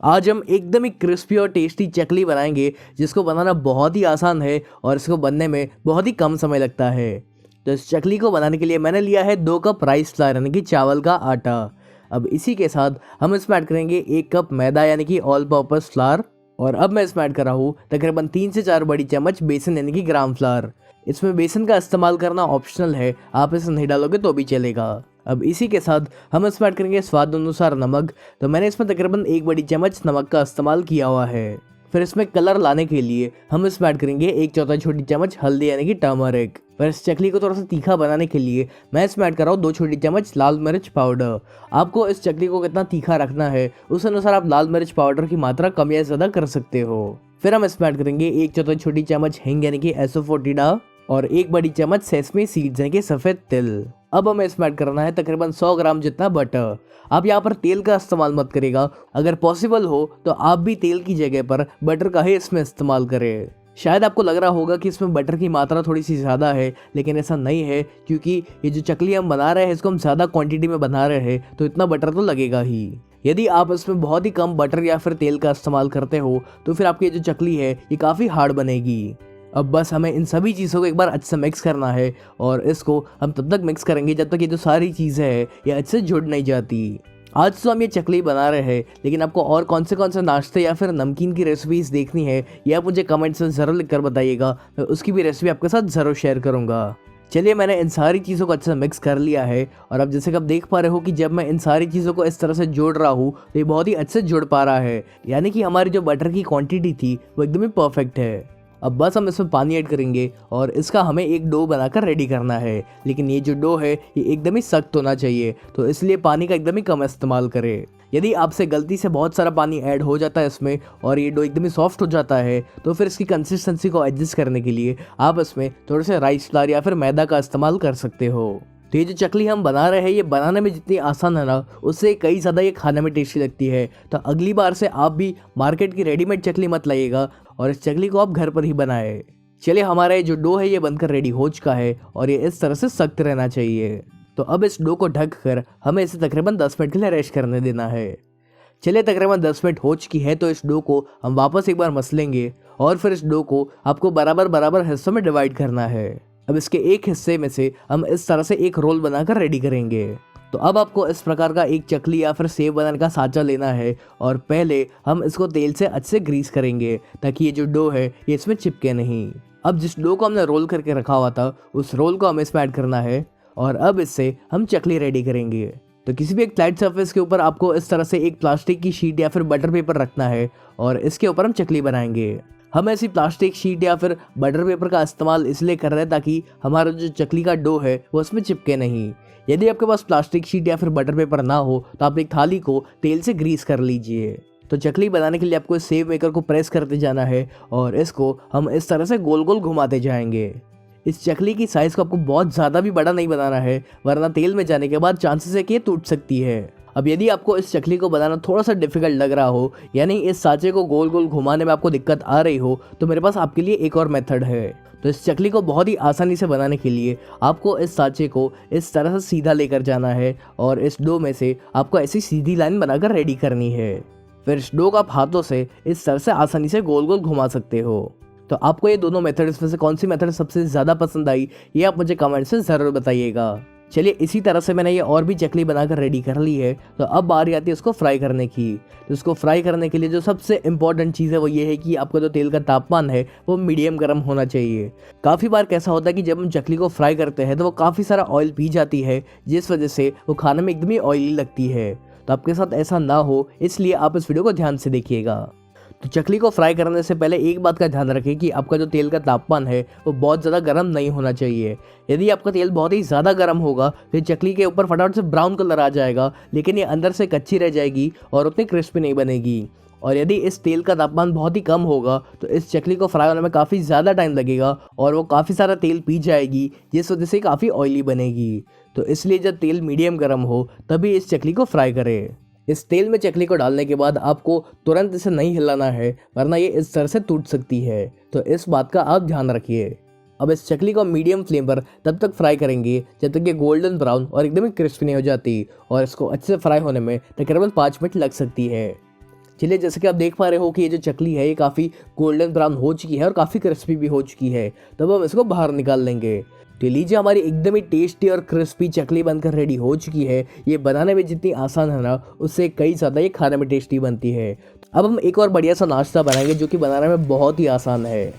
आज हम एकदम ही क्रिस्पी और टेस्टी चकली बनाएंगे जिसको बनाना बहुत ही आसान है और इसको बनने में बहुत ही कम समय लगता है। तो इस चकली को बनाने के लिए मैंने लिया है 2 कप राइस फ्लावर यानी कि चावल का आटा। अब इसी के साथ हम इसमें ऐड करेंगे 1 कप मैदा यानी कि ऑल पर्पस फ्लावर। और अब मैं इसमें ऐड कर रहा हूँ तकरीबन 3 से 4 बड़ी चम्मच बेसन यानी कि ग्राम फ्लावर। इसमें बेसन का इस्तेमाल करना ऑप्शनल है, आप इसे नहीं डालोगे तो भी चलेगा। अब इसी के साथ हम इसमें ऐड करेंगे स्वाद अनुसार नमक। तो मैंने इसमें तकरीबन 1 बड़ी चम्मच नमक का इस्तेमाल किया हुआ है। फिर इसमें कलर लाने के लिए हम इसमें ऐड करेंगे 1/4 छोटी चम्मच हल्दी यानी कि टर्मरिक। फिर इस चकली को थोड़ा सा तीखा बनाने के लिए मैं इसमें ऐड कर रहा हूँ 2 छोटी चम्मच लाल मिर्च पाउडर। आपको इस चकली को कितना तीखा रखना है उस अनुसार आप लाल मिर्च पाउडर की मात्रा कम या ज़्यादा कर सकते हो। फिर हम इसमें ऐड करेंगे 1/4 छोटी चम्मच हींग यानी कि एसोफोटिडा और 1 बड़ी चम्मच सेसमी सीड्स यानी कि सफ़ेद तिल। अब हमें इसमें ऐड करना है तकरीबन 100 ग्राम जितना बटर। आप यहाँ पर तेल का इस्तेमाल मत करेगा, अगर पॉसिबल हो तो आप भी तेल की जगह पर बटर का ही इसमें इस्तेमाल करें। शायद आपको लग रहा होगा कि इसमें बटर की मात्रा थोड़ी सी ज़्यादा है, लेकिन ऐसा नहीं है क्योंकि ये जो चकली हम बना रहे हैं इसको हम ज़्यादा क्वांटिटी में बना रहे हैं तो इतना बटर तो लगेगा ही। यदि आप इसमें बहुत ही कम बटर या फिर तेल का इस्तेमाल करते हो तो फिर आपकी जो चकली है ये काफ़ी हार्ड बनेगी। अब बस हमें इन सभी चीज़ों को एक बार अच्छे से मिक्स करना है और इसको हम तब तक मिक्स करेंगे जब तक ये जो सारी चीज़ें हैं ये अच्छे से जुड़ नहीं जाती। आज तो हम ये चकली बना रहे हैं, लेकिन आपको और कौन से नाश्ते या फिर नमकीन की रेसिपीज़ देखनी है ये आप मुझे कमेंट्स में ज़रूर लिख कर बताइएगा, मैं उसकी भी रेसिपी आपके साथ ज़रूर शेयर करूँगा। चलिए, मैंने इन सारी चीज़ों को अच्छे से मिक्स कर लिया है और अब जैसे कि आप देख पा रहे हो कि जब मैं इन सारी चीज़ों को इस तरह से जोड़ रहा हूँ तो ये बहुत ही अच्छे से जुड़ पा रहा है, यानी कि हमारी जो बटर की क्वांटिटी थी वो एकदम ही परफेक्ट है। अब बस हम इसमें पानी ऐड करेंगे और इसका हमें एक डो बनाकर रेडी करना है, लेकिन ये जो डो है ये एकदम ही सख्त होना चाहिए, तो इसलिए पानी का एकदम ही कम इस्तेमाल करें। यदि आपसे गलती से बहुत सारा पानी ऐड हो जाता है इसमें और ये डो एकदम ही सॉफ्ट हो जाता है तो फिर इसकी कंसिस्टेंसी को एडजस्ट करने के लिए आप इसमें थोड़े से राइस फ्लावर या फिर मैदा का इस्तेमाल कर सकते हो। तो ये जो चकली हम बना रहे हैं ये बनाने में जितनी आसान है ना उससे कई ज़्यादा ये खाने में टेस्टी लगती है। तो अगली बार से आप भी मार्केट की रेडीमेड चकली मत लाइएगा और इस चकली को आप घर पर ही बनाएं। चलिए, हमारा ये जो डो है ये बनकर रेडी हो चुका है और ये इस तरह से सख्त रहना चाहिए। तो अब इस डो को ढक कर हमें इसे तकरीबन 10 मिनट के लिए रेस्ट करने देना है। चलिए, तकरीबन 10 मिनट हो चुकी है तो इस डो को हम वापस एक बार मसलेंगे और फिर इस डो को आपको बराबर बराबर हिस्सों में डिवाइड करना है। अब इसके एक हिस्से में से हम इस तरह से एक रोल बनाकर रेडी करेंगे। तो अब आपको इस प्रकार का एक चकली या फिर सेव बनाने का साँचा लेना है और पहले हम इसको तेल से अच्छे से ग्रीस करेंगे ताकि ये जो डो है ये इसमें चिपके नहीं। अब जिस डो को हमने रोल करके रखा हुआ था उस रोल को हमें इसमें ऐड करना है और अब इससे हम चकली रेडी करेंगे। तो किसी भी एक फ्लैट सरफेस के ऊपर आपको इस तरह से एक प्लास्टिक की शीट या फिर बटर पेपर रखना है और इसके ऊपर हम चकली बनाएंगे। हम ऐसी प्लास्टिक शीट या फिर बटर पेपर का इस्तेमाल इसलिए कर रहे हैं ताकि हमारा जो चकली का डो है वो उसमें चिपके नहीं। यदि आपके पास प्लास्टिक शीट या फिर बटर पेपर ना हो तो आप एक थाली को तेल से ग्रीस कर लीजिए। तो चकली बनाने के लिए आपको इस सेव मेकर को प्रेस करते जाना है और इसको हम इस तरह से गोल गोल घुमाते जाएंगे। इस चकली की साइज़ को आपको बहुत ज़्यादा भी बड़ा नहीं बनाना है, वरना तेल में जाने के बाद चांसेस है कि ये टूट सकती है। अब यदि आपको इस चकली को बनाना थोड़ा सा डिफिकल्ट लग रहा हो, यानी इस सांचे को गोल गोल घुमाने में आपको दिक्कत आ रही हो, तो मेरे पास आपके लिए एक और मेथड है। तो इस चकली को बहुत ही आसानी से बनाने के लिए आपको इस सांचे को इस तरह से सीधा लेकर जाना है और इस डो में से आपको ऐसी सीधी लाइन बनाकर रेडी करनी है। फिर इस डो को आप हाथों से इस तरह से आसानी से गोल गोल घुमा सकते हो। तो आपको ये दोनों मेथड्स में से कौन सी मेथड सबसे ज़्यादा पसंद आई ये आप मुझे कमेंट से ज़रूर बताइएगा। चलिए, इसी तरह से मैंने ये और भी चकली बनाकर रेडी कर ली है। तो अब बारी आती है उसको फ्राई करने की। तो इसको फ्राई करने के लिए जो सबसे इम्पॉर्टेंट चीज़ है वो ये है कि आपका जो तेल का तापमान है वो मीडियम गर्म होना चाहिए। काफ़ी बार कैसा होता है कि जब हम चकली को फ्राई करते हैं तो वो काफ़ी सारा ऑयल पी जाती है, जिस वजह से वो खाने में एकदम ही ऑयली लगती है। तो आपके साथ ऐसा ना हो इसलिए आप इस वीडियो को ध्यान से देखिएगा। तो चकली को फ्राई करने से पहले एक बात का ध्यान रखें कि आपका जो तेल का तापमान है वो बहुत ज़्यादा गर्म नहीं होना चाहिए। यदि आपका तेल बहुत ही ज़्यादा गर्म होगा तो चकली के ऊपर फटाफट से ब्राउन कलर आ जाएगा, लेकिन ये अंदर से कच्ची रह जाएगी और उतनी क्रिस्पी नहीं बनेगी। और यदि इस तेल का तापमान बहुत ही कम होगा तो इस चकली को फ्राई होने में काफ़ी ज़्यादा टाइम लगेगा और वो काफ़ी सारा तेल पी जाएगी, जिस वजह से काफ़ी ऑयली बनेगी। तो इसलिए जब तेल मीडियम गर्म हो तभी इस चकली को फ्राई करें। इस तेल में चकली को डालने के बाद आपको तुरंत इसे नहीं हिलाना है, वरना ये इस तरह से टूट सकती है। तो इस बात का आप ध्यान रखिए। अब इस चकली को मीडियम फ्लेम पर तब तक फ्राई करेंगे जब तक ये गोल्डन ब्राउन और एकदम ही क्रिस्पी नहीं हो जाती और इसको अच्छे से फ्राई होने में तकरीबन 5 मिनट लग सकती है। चलिए जैसे कि आप देख पा रहे हो कि ये जो चकली है ये काफ़ी गोल्डन ब्राउन हो चुकी है और काफ़ी क्रिस्पी भी हो चुकी है। तब हम इसको बाहर निकाल लेंगे। तो लीजिए हमारी एकदम ही टेस्टी और क्रिस्पी चकली बनकर रेडी हो चुकी है। ये बनाने में जितनी आसान है ना उससे कई ज़्यादा ये खाने में टेस्टी बनती है। अब हम एक और बढ़िया सा नाश्ता बनाएंगे जो कि बनाने में बहुत ही आसान है।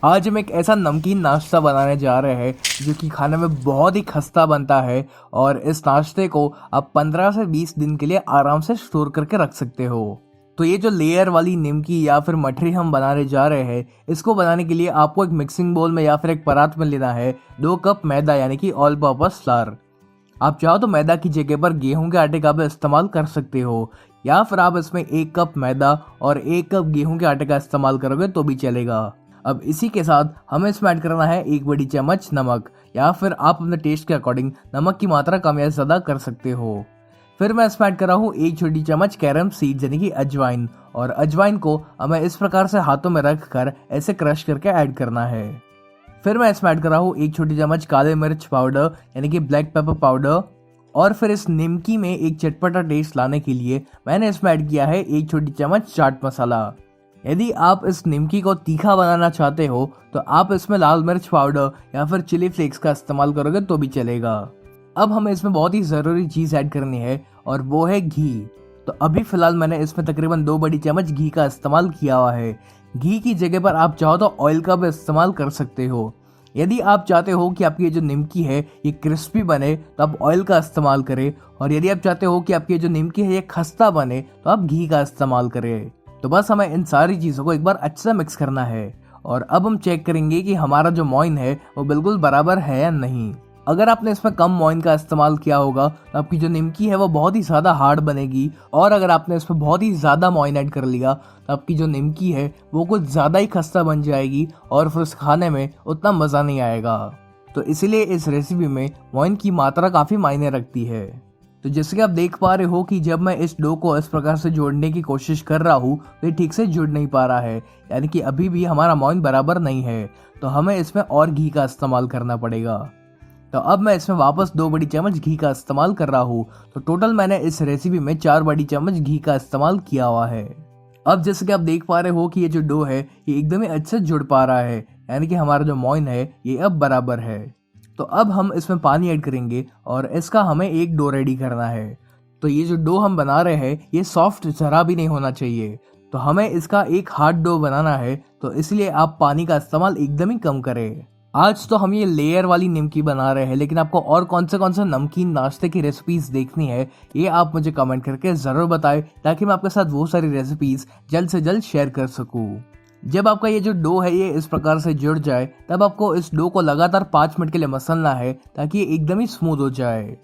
आज हम एक ऐसा नमकीन नाश्ता बनाने जा रहे हैं जो कि खाने में बहुत ही खस्ता बनता है और इस नाश्ते को आप 15 से 20 दिन के लिए आराम से स्टोर करके रख सकते हो। तो ये जो लेयर वाली निमकी या फिर मठरी हम बनाने जा रहे हैं, इसको बनाने के लिए आपको एक मिक्सिंग बोल में या फिर एक परात में लेना है 2 कप मैदा यानी कि ऑल पर्पस फ्लावर। आप चाहो तो मैदा की जगह पर गेहूं के आटे का भी इस्तेमाल कर सकते हो या फिर आप इसमें 1 कप मैदा और 1 कप गेहूं के आटे का इस्तेमाल करोगे तो भी चलेगा। अब इसी के साथ हमें इसमें ऐड करना है 1 बड़ी चम्मच नमक या फिर आप अपने टेस्ट के अकॉर्डिंग नमक की मात्रा कम या ज़्यादा कर सकते हो। फिर मैं इसमें ऐड कर रहा हूँ 1 छोटी चम्मच कैरम सीड्स यानी कि अजवाइन, और अजवाइन को हमें इस प्रकार से हाथों में रख कर ऐसे क्रश करके ऐड करना है। फिर मैं इसमें ऐड कर रहा हूँ 1 छोटी चम्मच काले मिर्च पाउडर यानी कि ब्लैक पेपर पाउडर, और फिर इस निमकी में एक चटपटा टेस्ट लाने के लिए मैंने इसमें ऐड किया है 1 छोटी चम्मच चाट मसाला। यदि आप इस निमकी को तीखा बनाना चाहते हो तो आप इसमें लाल मिर्च पाउडर या फिर चिली फ्लेक्स का इस्तेमाल करोगे तो भी चलेगा। अब हमें इसमें बहुत ही ज़रूरी चीज़ ऐड करनी है और वो है घी। तो अभी फ़िलहाल मैंने इसमें तकरीबन 2 बड़ी चम्मच घी का इस्तेमाल किया हुआ है। घी की जगह पर आप चाहो तो ऑयल का भी इस्तेमाल कर सकते हो। यदि आप चाहते हो कि आपकी ये जो निमकी है ये क्रिस्पी बने तो आप ऑयल का इस्तेमाल करें, और यदि आप चाहते हो कि आपकी ये जो निमकी है ये खस्ता बने तो आप घी का इस्तेमाल करें। तो बस हमें इन सारी चीज़ों को एक बार अच्छे से मिक्स करना है और अब हम चेक करेंगे कि हमारा जो मोइन है वो बिल्कुल बराबर है या नहीं। अगर आपने इसमें कम मोइन का इस्तेमाल किया होगा तो आपकी जो निमकी है वो बहुत ही ज़्यादा हार्ड बनेगी, और अगर आपने इसमें बहुत ही ज़्यादा मोइन ऐड कर लिया तो आपकी जो निमकी है वो कुछ ज़्यादा ही खस्ता बन जाएगी और फिर उस खाने में उतना मज़ा नहीं आएगा। तो इसीलिए इस रेसिपी में मोइन की मात्रा काफ़ी मायने रखती है। तो जैसे कि आप देख पा रहे हो कि जब मैं इस डो को इस प्रकार से जोड़ने की कोशिश कर रहा हूँ तो ये ठीक से जुड़ नहीं पा रहा है, यानी कि अभी भी हमारा मोइन बराबर नहीं है। तो हमें इसमें और घी का इस्तेमाल करना पड़ेगा। तो अब मैं इसमें वापस 2 बड़ी चम्मच घी का इस्तेमाल कर रहा हूँ। तो टोटल मैंने इस रेसिपी में 4 बड़ी चम्मच घी का इस्तेमाल किया हुआ है। अब जैसे कि आप देख पा रहे हो कि ये जो डो है ये एकदम ही अच्छे से जुड़ पा रहा है, यानी कि हमारा जो मोइन है ये अब बराबर है। तो अब हम इसमें पानी ऐड करेंगे और इसका हमें एक डो रेडी करना है। तो ये जो डो हम बना रहे हैं ये सॉफ्ट जरा भी नहीं होना चाहिए, तो हमें इसका एक हार्ड डो बनाना है। तो इसलिए आप पानी का इस्तेमाल एकदम ही कम करें। आज तो हम ये लेयर वाली निमकी बना रहे हैं, लेकिन आपको और कौन से नमकीन नाश्ते की रेसिपीज देखनी है ये आप मुझे कमेंट करके ज़रूर बताएं, ताकि मैं आपके साथ वो सारी रेसिपीज जल्द से जल्द शेयर कर सकूं। जब आपका ये जो डो है ये इस प्रकार से जुड़ जाए तब आपको इस डो को लगातार 5 मिनट के लिए मसलना है ताकि ये एकदम ही स्मूथ हो जाए।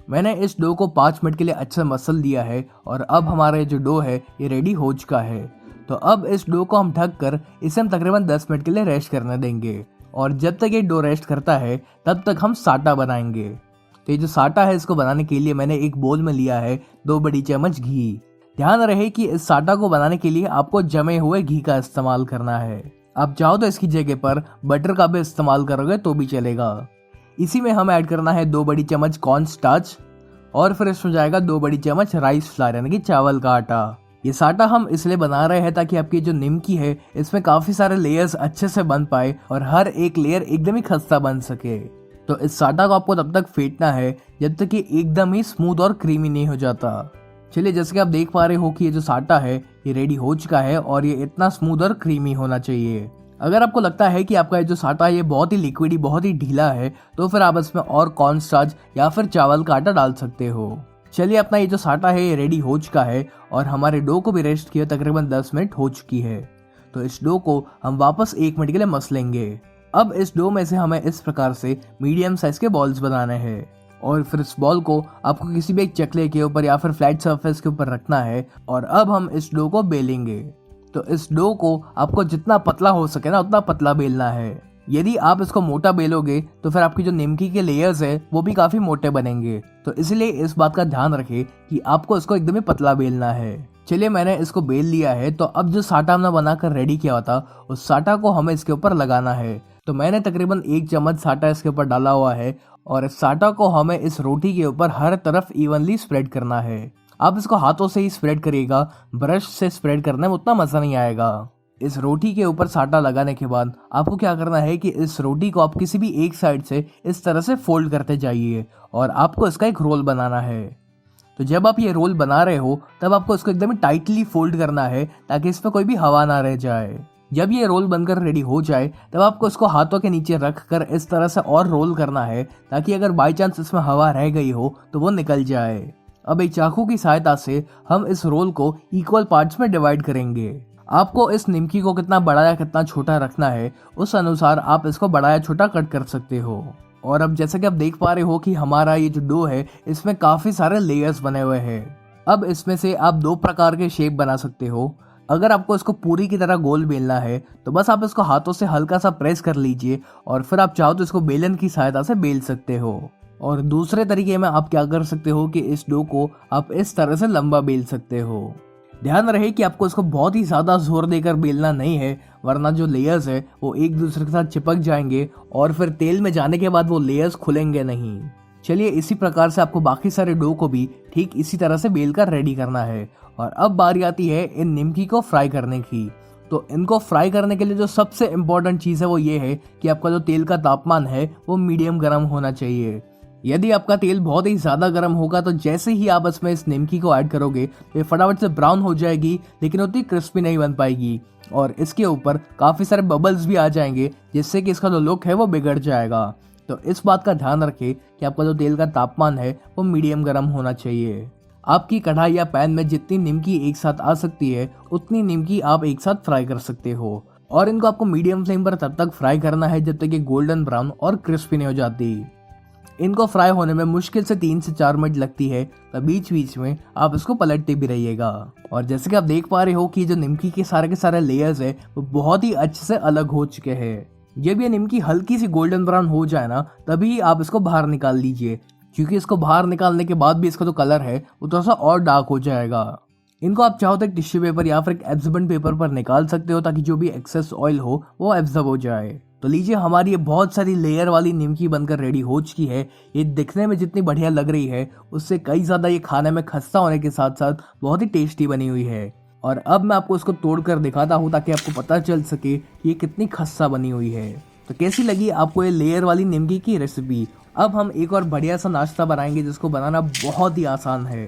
मैंने इस डो को 5 मिनट के लिए अच्छे मसल दिया है और अब हमारा जो डो है ये रेडी हो चुका है। तो अब इस डो को हम ढक कर इसे हम तकरीबन 10 मिनट के लिए रेस्ट करने देंगे, और जब तक ये डो रेस्ट करता है तब तक हम साटा बनाएंगे। तो ये जो साटा है इसको बनाने के लिए मैंने एक बोल में लिया है 2 बड़ी चम्मच घी। ध्यान रहे कि इस साटा को बनाने के लिए आपको जमे हुए घी का इस्तेमाल करना है। आप चाहो तो इसकी जगह पर बटर का भी इस्तेमाल करोगे तो भी चलेगा। इसी में हम ऐड करना है 2 बड़ी चम्मच कॉर्न स्टार्च, और फिर इसमें जाएगा 2 बड़ी चम्मच राइस फ्लावर यानी कि चावल का आटा। ये साटा हम इसलिए बना रहे हैं ताकि आपकी जो निमकी है इसमें काफी सारे लेयर्स अच्छे से बन पाए और हर एक लेयर एकदम ही खस्ता बन सके। तो इस साटा को आपको तब तक फेंटना है जब तक कि एकदम ही स्मूथ और क्रीमी नहीं हो जाता। चलिए जैसे कि आप देख पा रहे हो कि ये जो साटा है ये रेडी हो चुका है और ये इतना स्मूथ और क्रीमी होना चाहिए। अगर आपको लगता है कि आपका ये जो साटा है ये बहुत ही लिक्विडी बहुत ही ढीला है तो फिर आप इसमें और कॉर्न स्टार्च या फिर चावल का आटा डाल सकते हो। चलिए अपना ये जो साटा है ये रेडी हो चुका है और हमारे डो को भी रेस्ट किया तकरीबन 10 मिनट हो चुकी है। तो इस डो को हम वापस 1 मिनट के लिए मसलेंगे। अब इस डो में से हमें इस प्रकार से मीडियम साइज के बॉल्स बनाने हैं, और फिर इस बॉल को आपको किसी भी एक चकले के ऊपर या फिर फ्लैट सरफेस के ऊपर रखना है, और अब हम इस डो को बेलेंगे। तो इस डो को आपको जितना पतला हो सके ना उतना पतला बेलना है। यदि आप इसको मोटा बेलोगे तो फिर आपकी जो निमकी के लेयर्स है वो भी काफी मोटे बनेंगे। तो इसलिए इस बात का ध्यान रखें कि आपको इसको एकदम ही पतला बेलना है। चलिए मैंने इसको बेल लिया है। तो अब जो साटा हमने बनाकर रेडी किया था उस साटा को हमें इसके ऊपर लगाना है। तो मैंने तकरीबन 1 चम्मच साटा इसके ऊपर डाला हुआ है, और इस साटा को हमें इस रोटी के ऊपर हर तरफ इवनली स्प्रेड करना है। आप इसको हाथों से ही स्प्रेड करिएगा, ब्रश से स्प्रेड करने में उतना मज़ा नहीं आएगा। इस रोटी के ऊपर साटा लगाने के बाद आपको क्या करना है कि इस रोटी को आप किसी भी एक साइड से इस तरह से फोल्ड करते जाइए और आपको इसका एक रोल बनाना है। तो जब आप ये रोल बना रहे हो तब आपको इसको एकदम टाइटली फोल्ड करना है ताकि इसमें कोई भी हवा ना रह जाए। जब ये रोल बनकर रेडी हो जाए तब आपको इसको हाथों के नीचे रख कर इस तरह से और रोल करना है ताकि अगर बाई चांस इसमें हवा रह गई हो तो वो निकल जाए। अब एक चाकू की सहायता से हम इस रोल को इक्वल पार्ट्स में डिवाइड करेंगे। आपको इस निमकी को कितना बड़ा या कितना छोटा रखना है उस अनुसार आप इसको बड़ा या छोटा कट कर सकते हो। और अब जैसे कि आप देख पा रहे हो कि हमारा ये जो डो है इसमें काफी सारे लेयर्स बने हुए हैं। अब इसमें से आप दो प्रकार के शेप बना सकते हो। अगर आपको इसको पूरी की तरह गोल बेलना है तो बस आप इसको हाथों से हल्का सा प्रेस कर लीजिए और फिर आप चाहो तो इसको बेलन की सहायता से बेल सकते हो। और दूसरे तरीके में आप क्या कर सकते हो कि इस डो को आप इस तरह से लंबा बेल सकते हो। ध्यान रहे कि आपको इसको बहुत ही ज्यादा जोर देकर बेलना नहीं है, वरना जो लेयर्स है वो एक दूसरे के साथ चिपक जाएंगे और फिर तेल में जाने के बाद वो लेयर्स खुलेंगे नहीं। चलिए इसी प्रकार से आपको बाकी सारे डो को भी ठीक इसी तरह से बेल कर रेडी करना है। और अब बारी आती है इन निमकी को फ्राई करने की। तो इनको फ्राई करने के लिए जो सबसे इम्पोर्टेंट चीज़ है वो ये है कि आपका जो तेल का तापमान है वो मीडियम गर्म होना चाहिए। यदि आपका तेल बहुत ही ज़्यादा गर्म होगा तो जैसे ही आप इसमें इस निमकी को ऐड करोगे तो ये फटाफट से ब्राउन हो जाएगी, लेकिन उतनी क्रिस्पी नहीं बन पाएगी और इसके ऊपर काफ़ी सारे बबल्स भी आ जाएंगे जिससे कि इसका जो लुक है वो बिगड़ जाएगा। तो इस बात का ध्यान रखें कि आपका जो तेल का तापमान है वो मीडियम गर्म होना चाहिए। आपकी कढ़ाई या पैन में जितनी निमकी एक साथ आ सकती है उतनी निमकी आप एक साथ फ्राई कर सकते हो और इनको आपको मीडियम फ्लेम पर तब तक फ्राई करना है जब तक ये गोल्डन ब्राउन और क्रिस्पी नहीं हो जाती। इनको फ्राई होने में मुश्किल से 3 से 4 मिनट लगती है, तो बीच बीच में आप इसको पलटते भी रहिएगा। और जैसे कि आप देख पा रहे हो कि जो निमकी के सारे लेयर्स है वो बहुत ही अच्छे से अलग हो चुके हैं। जब ये निमकी हल्की सी गोल्डन ब्राउन हो जाए ना तभी आप इसको बाहर निकाल लीजिए, क्योंकि इसको बाहर निकालने के बाद भी इसका जो कलर है वो थोड़ा सा और डार्क हो जाएगा। इनको आप चाहो तो एक टिश्यू पेपर या फिर एक एब्जॉर्बेंट पेपर पर निकाल सकते हो ताकि जो भी एक्सेस ऑयल हो वो एब्जॉर्ब हो जाए। तो लीजिए हमारी ये बहुत सारी लेयर वाली निमकी बनकर रेडी हो चुकी है। ये दिखने में जितनी बढ़िया लग रही है उससे कई ज़्यादा ये खाने में खस्ता होने के साथ साथ बहुत ही टेस्टी बनी हुई है। और अब मैं आपको इसको तोड़कर दिखाता हूँ ताकि आपको पता चल सके कि ये कितनी खस्ता बनी हुई है। तो कैसी लगी आपको ये लेयर वाली निमकी की रेसिपी? अब हम एक और बढ़िया सा नाश्ता बनाएंगे जिसको बनाना बहुत ही आसान है।